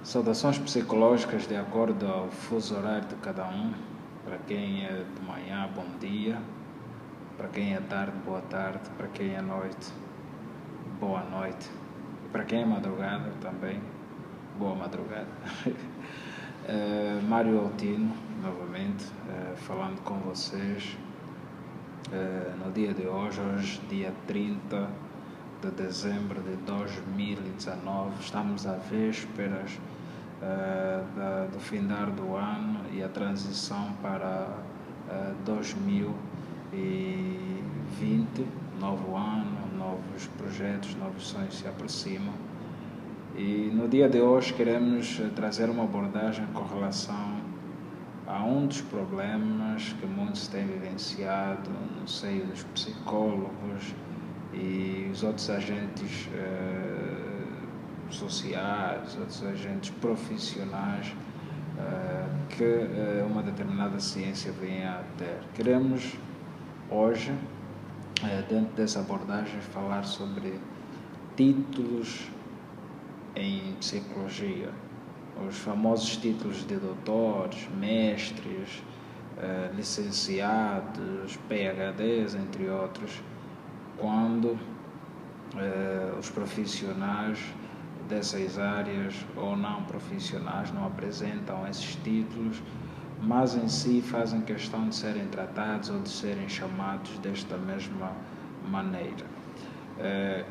Saudações psicológicas de acordo ao fuso horário de cada um. Para quem é de manhã, bom dia. Para quem é tarde, boa tarde. Para quem é noite, boa noite. E para quem é madrugada também, boa madrugada. Mário Altino, novamente, falando com vocês no dia de hoje, dia 30 de dezembro de 2019. Estamos à vésperas do findar do ano e a transição para 2020, novo ano, novos projetos, novos sonhos se aproximam. E no dia de hoje queremos trazer uma abordagem com relação a um dos problemas que muitos têm vivenciado no seio dos psicólogos e os outros agentes sociais, outros agentes profissionais que uma determinada ciência vem a ter. Queremos hoje, dentro dessa abordagem, falar sobre títulos em psicologia, os famosos títulos de doutores, mestres, licenciados, PhDs, entre outros, quando os profissionais dessas áreas ou não profissionais não apresentam esses títulos, mas em si fazem questão de serem tratados ou de serem chamados desta mesma maneira.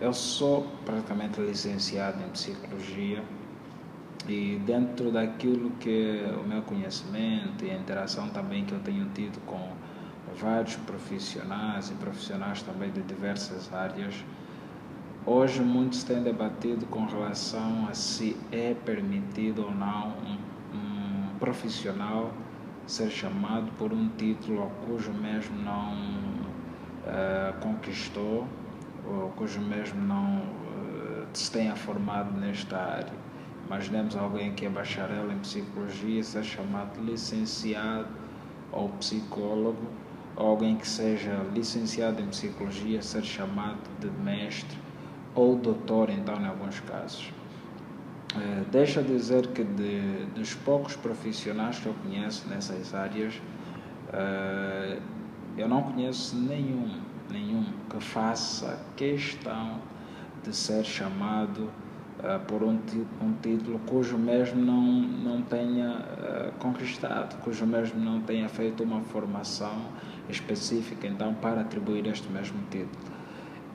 Eu sou praticamente licenciado em psicologia e dentro daquilo que é o meu conhecimento e a interação também que eu tenho tido com vários profissionais e profissionais também de diversas áreas, hoje muitos têm debatido com relação a se é permitido ou não um profissional ser chamado por um título ao cujo mesmo não conquistou, ou cujo mesmo não se tenha formado nesta área. Imaginemos alguém que é bacharel em psicologia ser chamado de licenciado ou psicólogo, ou alguém que seja licenciado em psicologia ser chamado de mestre ou doutor, então, em alguns casos. Deixa eu dizer que dos poucos profissionais que eu conheço nessas áreas, eu não conheço nenhum que faça questão de ser chamado por um título cujo mesmo não tenha conquistado, cujo mesmo não tenha feito uma formação específica, então, para atribuir este mesmo título.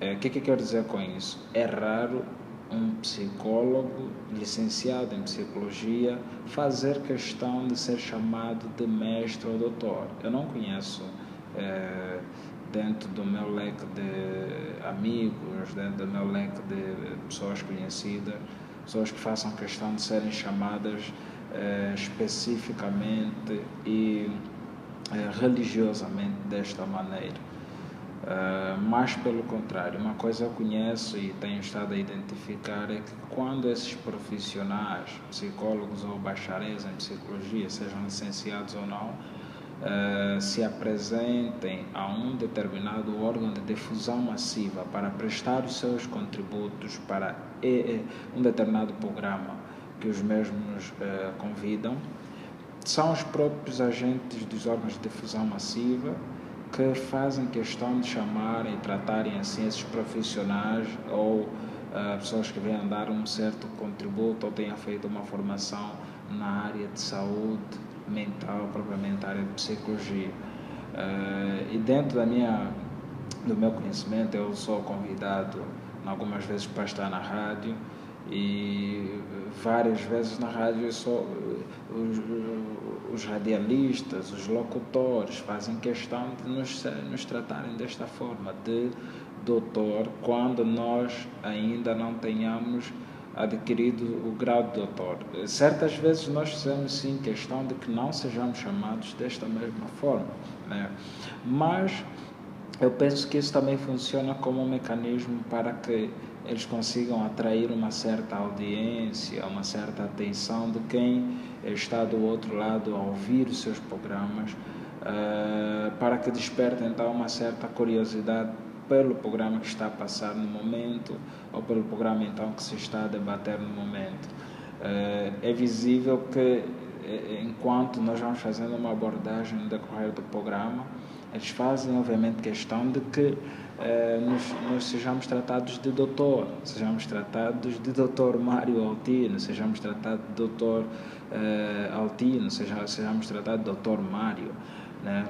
O que eu quero dizer com isso? É raro um psicólogo licenciado em psicologia fazer questão de ser chamado de mestre ou doutor. Eu não conheço dentro do meu leque de amigos, dentro do meu leque de pessoas conhecidas, pessoas que façam questão de serem chamadas especificamente e religiosamente desta maneira. Mas pelo contrário, uma coisa eu conheço e tenho estado a identificar é que quando esses profissionais, psicólogos ou bacharéis em psicologia, sejam licenciados ou não, se apresentem a um determinado órgão de difusão massiva para prestar os seus contributos para um determinado programa que os mesmos convidam, são os próprios agentes dos órgãos de difusão massiva que fazem questão de chamarem e tratarem assim esses profissionais ou pessoas que venham dar um certo contributo ou tenham feito uma formação na área de saúde mental, propriamente área de psicologia. E dentro do meu conhecimento, eu sou convidado algumas vezes para estar na rádio e várias vezes na rádio os radialistas, os locutores fazem questão de nos tratarem desta forma, de doutor, quando nós ainda não tenhamos adquirido o grau de doutor. Certas vezes nós fizemos sim questão de que não sejamos chamados desta mesma forma, né? Mas eu penso que isso também funciona como um mecanismo para que eles consigam atrair uma certa audiência, uma certa atenção de quem está do outro lado a ouvir os seus programas, para que desperte então uma certa curiosidade pelo programa que está a passar no momento ou pelo programa então que se está a debater no momento. é visível que, enquanto nós vamos fazendo uma abordagem no decorrer do programa, eles fazem, obviamente, questão de que nós sejamos tratados de doutor, sejamos tratados de doutor Mário Altino, sejamos tratados de doutor Altino, sejamos tratados de doutor Mário, né?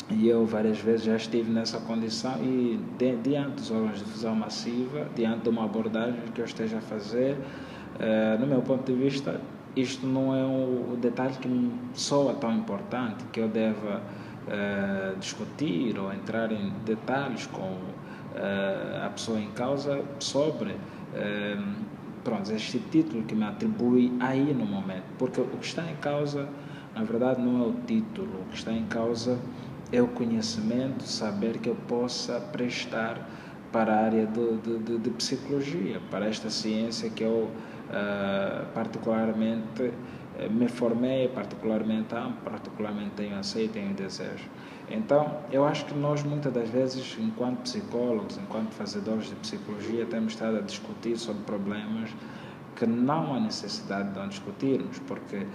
E eu várias vezes já estive nessa condição e diante dos órgãos de difusão massiva, diante de uma abordagem que eu esteja a fazer, no meu ponto de vista, isto não é o detalhe que me soa tão importante, que eu deva discutir ou entrar em detalhes com a pessoa em causa sobre este título que me atribui aí no momento, porque o que está em causa, na verdade, não é o título, o que está em causa é o conhecimento, saber que eu possa prestar para a área de psicologia, para esta ciência que eu particularmente me formei, particularmente amo, particularmente tenho aceito, tenho desejo. Então, eu acho que nós muitas das vezes, enquanto psicólogos, enquanto fazedores de psicologia, temos estado a discutir sobre problemas que não há necessidade de não discutirmos, porque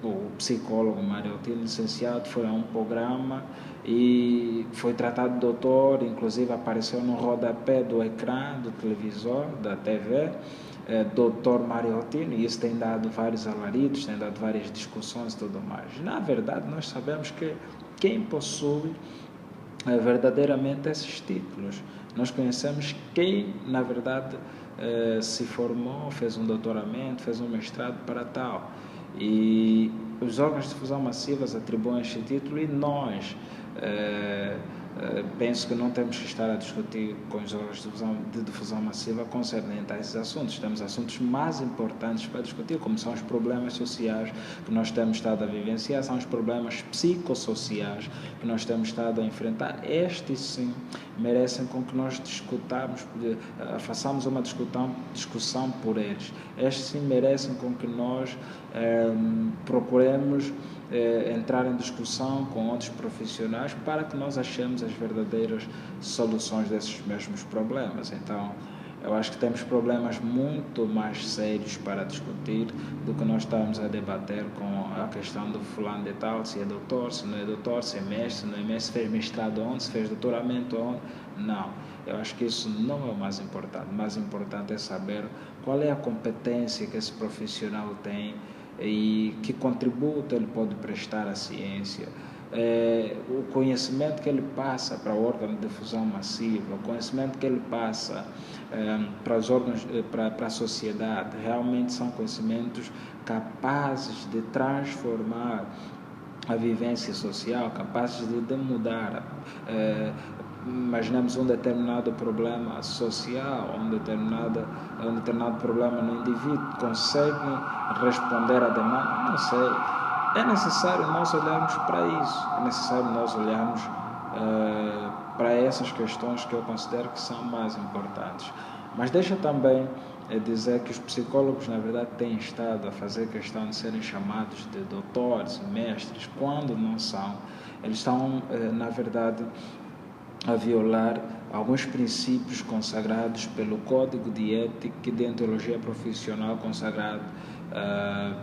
o psicólogo Mário Altino, licenciado, foi a um programa e foi tratado de doutor, inclusive apareceu no rodapé do ecrã do televisor, da TV, doutor Mário Altino, e isso tem dado vários alaridos, tem dado várias discussões e tudo mais. Na verdade, nós sabemos que quem possui verdadeiramente esses títulos, nós conhecemos quem, na verdade, se formou, fez um doutoramento, fez um mestrado para tal. E os órgãos de difusão massivas atribuem este título e nós penso que não temos que estar a discutir com os órgãos de difusão massiva concernente a esses assuntos. Temos assuntos mais importantes para discutir, como são os problemas sociais que nós temos estado a vivenciar, são os problemas psicossociais que nós temos estado a enfrentar. Estes, sim, merecem com que nós discutamos, façamos uma discussão por eles. Estes, sim, merecem com que nós procuremos entrar em discussão com outros profissionais para que nós achemos as verdadeiras soluções desses mesmos problemas. Então, eu acho que temos problemas muito mais sérios para discutir do que nós estamos a debater com a questão do fulano de tal, se é doutor, se não é doutor, se é mestre, se não é mestre, se fez mestrado onde, se fez doutoramento onde. Não, eu acho que isso não é o mais importante. O mais importante é saber qual é a competência que esse profissional tem e que contributo ele pode prestar à ciência, o conhecimento que ele passa para o órgão de difusão massiva, o conhecimento que ele passa para os órgãos, para a sociedade, realmente são conhecimentos capazes de transformar a vivência social, capazes de mudar. Imaginamos um determinado problema social, um determinado problema no indivíduo, consegue responder à demanda? Não sei. É necessário nós olharmos para isso, é necessário nós olharmos para essas questões que eu considero que são mais importantes. Mas deixa também dizer que os psicólogos, na verdade, têm estado a fazer questão de serem chamados de doutores, mestres, quando não são. Eles estão, na verdade, a violar alguns princípios consagrados pelo Código de Ética e Deontologia Profissional consagrado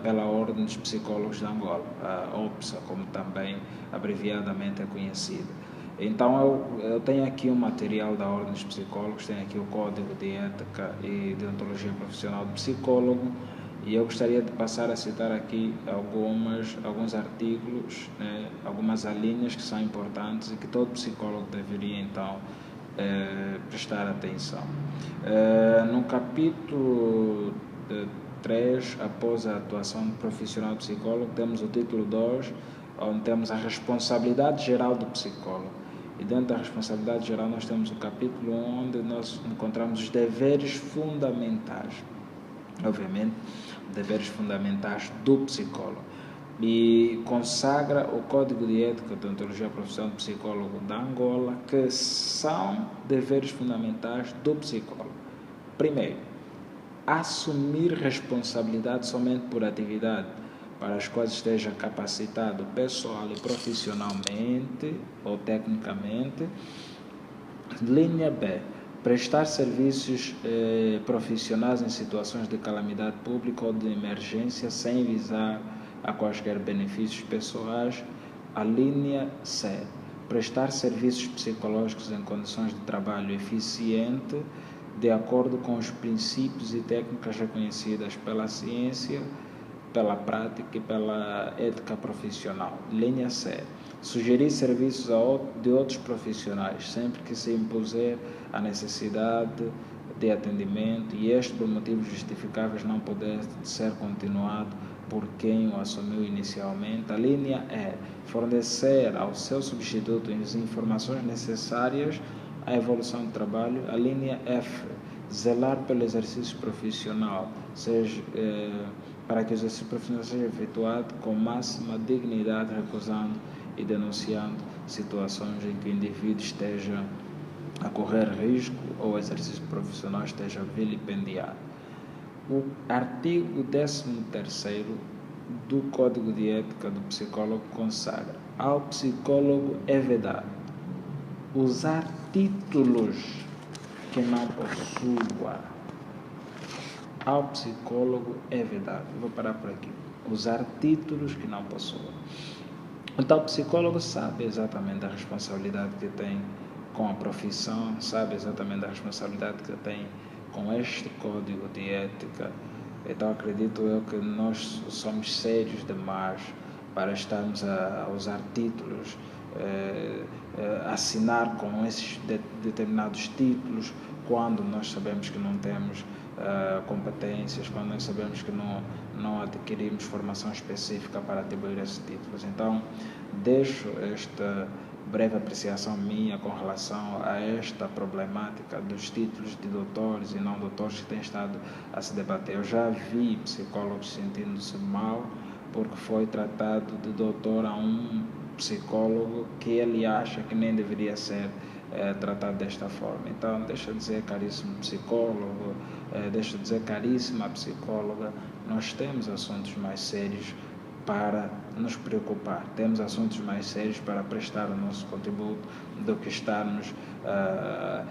pela Ordem dos Psicólogos de Angola, a OPSA, como também abreviadamente é conhecida. Então eu tenho aqui um material da Ordem dos Psicólogos, tenho aqui o Código de Ética e Deontologia Profissional do Psicólogo, e eu gostaria de passar a citar aqui alguns artigos, né, algumas alíneas que são importantes e que todo psicólogo deveria então prestar atenção. No capítulo 3, após a atuação profissional do psicólogo, temos o título 2, onde temos a responsabilidade geral do psicólogo. E dentro da responsabilidade geral nós temos o capítulo onde nós encontramos os deveres fundamentais. Obviamente, deveres fundamentais do psicólogo. E consagra o Código de Ética e Deontologia Profissional do Psicólogo da Angola, que são deveres fundamentais do psicólogo. Primeiro, assumir responsabilidade somente por atividade para as quais esteja capacitado pessoal e profissionalmente ou tecnicamente. Linha B, prestar serviços profissionais em situações de calamidade pública ou de emergência sem visar a quaisquer benefícios pessoais. A linha C. Prestar serviços psicológicos em condições de trabalho eficiente, de acordo com os princípios e técnicas reconhecidas pela ciência, pela prática e pela ética profissional. Linha C. Sugerir serviços de outros profissionais, sempre que se impuser a necessidade de atendimento e este por motivos justificáveis não poder ser continuado por quem o assumiu inicialmente. A linha E. Fornecer ao seu substituto as informações necessárias à evolução do trabalho. A linha F. Zelar pelo exercício profissional, para que o exercício profissional seja efetuado com máxima dignidade, recusando e denunciando situações em que o indivíduo esteja a correr risco ou o exercício profissional esteja vilipendiado. O artigo 13º do Código de Ética do Psicólogo consagra: ao psicólogo é vedado usar títulos que não possua. Ao psicólogo é vedado. Vou parar por aqui. Usar títulos que não possua. Então, o psicólogo sabe exatamente a responsabilidade que tem com a profissão, sabe exatamente a responsabilidade que tem com este código de ética. Então, acredito eu que nós somos sérios demais para estarmos a usar títulos, assinar com esses determinados títulos, quando nós sabemos que não temos competências, quando nós sabemos que não adquirimos formação específica para atribuir esses títulos. Então, deixo esta breve apreciação minha com relação a esta problemática dos títulos de doutores e não doutores que tem estado a se debater. Eu já vi psicólogos sentindo-se mal porque foi tratado de doutor a um psicólogo que ele acha que nem deveria ser tratado desta forma. Então, deixa eu dizer, caríssimo psicólogo, deixa eu dizer, caríssima psicóloga, nós temos assuntos mais sérios para nos preocupar, temos assuntos mais sérios para prestar o nosso contributo do que estarmos